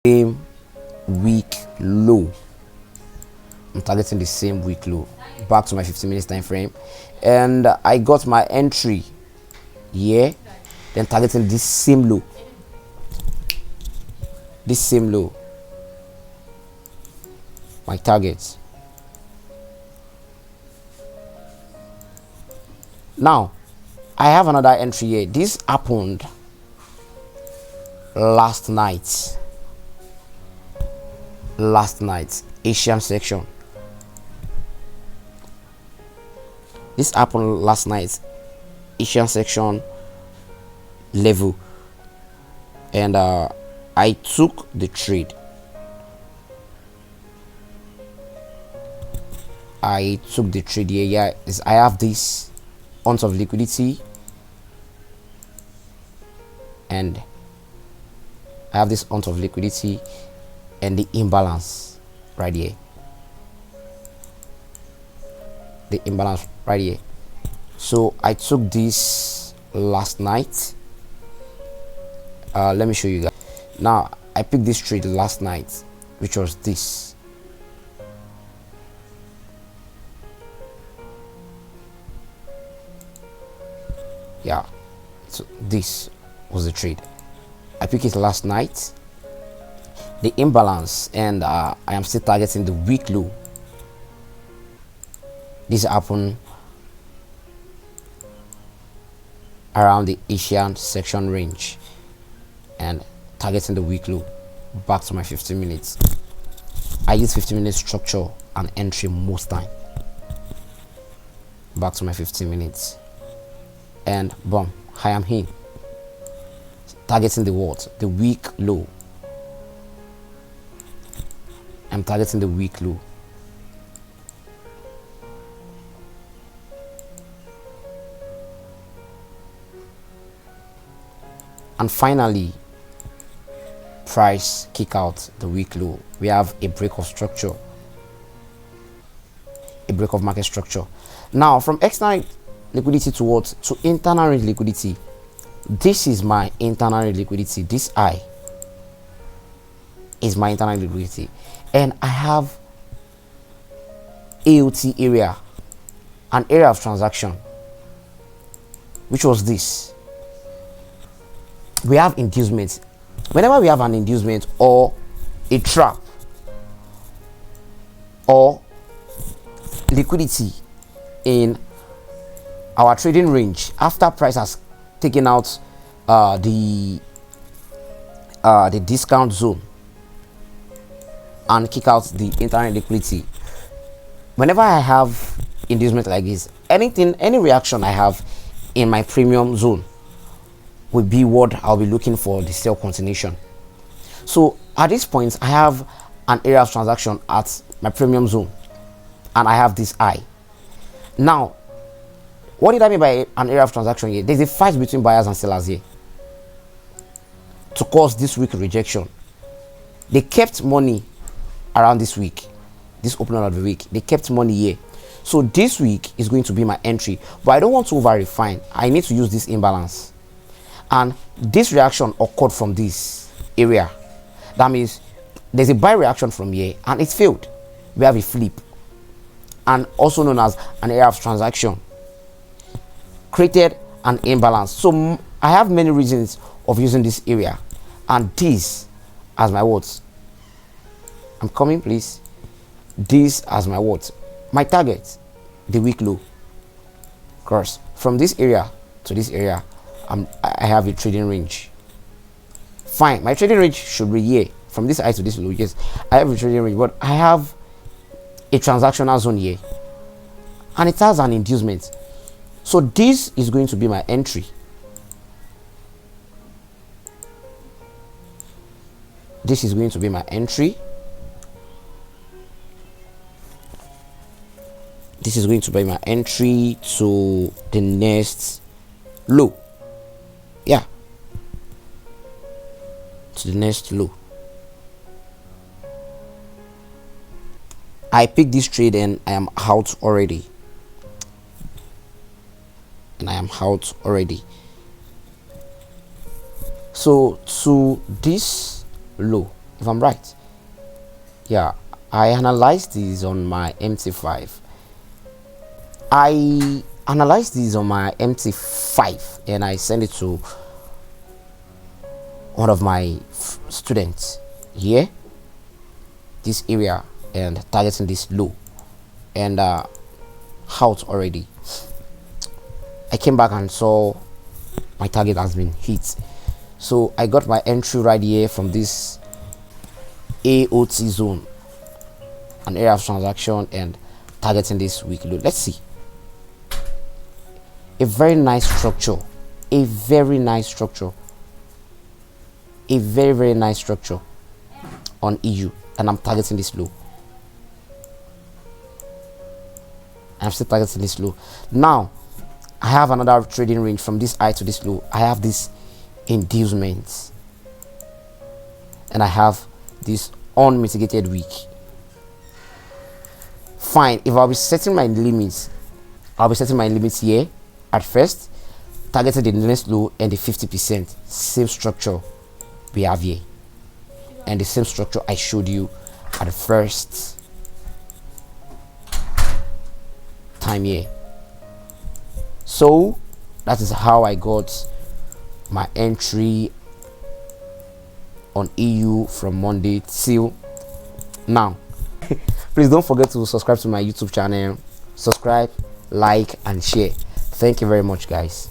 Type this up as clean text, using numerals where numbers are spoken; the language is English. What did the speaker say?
same week low. I'm targeting the same week low. Back to my 15 minutes time frame, and I got my entry here, then targeting this same low, my targets. Now I have another entry here. This happened last night, Asian section. This happened last night, Asian section level, and I took the trade. Here. Yeah, I have this ounce of liquidity, and I have this ounce of liquidity and the imbalance right here. So I took this last night. Let me show you guys. Now I picked this trade last night, which was this. Yeah, so this was the trade. I picked it last night, the imbalance, and I am still targeting the week low. This happened around the Asian section range, and targeting the week low. Back to my 15 minutes. I use 15 minutes structure and entry most time. Back to my 15 minutes, and boom, I am here targeting the what? The week low. I'm targeting the week low. And finally, price kick out the week low. We have a break of structure, a break of market structure. Now from external liquidity to internal range liquidity. This is my internal range liquidity. This I is my internal liquidity, and I have AOT area, an area of transaction, which was this. We have inducement. Whenever we have an inducement or a trap or liquidity in our trading range, after price has taken out the discount zone and kick out the internal liquidity, whenever I have inducement like this, any reaction I have in my premium zone will be what I'll be looking for, the sell continuation. So at this point, I have an area of transaction at my premium zone, and I have this I. Now, what did I mean by an area of transaction here? There's a fight between buyers and sellers here to cause this week rejection. They kept money around this week, this opening of the week. They kept money here. So this week is going to be my entry, but I don't want to over refine. I need to use this imbalance. And this reaction occurred from this area. That means there's a buy reaction from here and it failed. We have a flip, and also known as an area of transaction, created an imbalance. So I have many reasons of using this area and this as my what? I'm coming, please. This as my what? My target, the week low. Of course, from this area to this area, I have a trading range. Fine, my trading range should be here from this high to this low. Yes, I have a trading range, but I have a transactional zone here, and it has an inducement. So this is going to be my entry. This is going to be my entry. This is going to be my entry to the next low. Yeah, to the next low. I picked this trade and I am out already. So to this low, if I'm right. Yeah, I analyzed these on my MT5. I analyzed these on my MT5 and I sent it to one of my students here, this area, and targeting this low and out already. I came back and saw my target has been hit, so I got my entry right here from this AOT zone, an area of transaction, and targeting this weekly low. Let's see. A very nice structure, a very nice structure, a very nice structure on EU, and I'm targeting this low. I'm still targeting this low. Now I have another trading range from this high to this low. I have this inducement and I have this unmitigated weak. Fine, if I'll be setting my limits, I'll be setting my limits here at first, targeted the next low and the 50%. Same structure we have here, and the same structure I showed you at the first time here. So that is how I got my entry on EU from Monday till now. Please don't forget to subscribe to my YouTube channel. Subscribe, like, and share. Thank you very much, guys.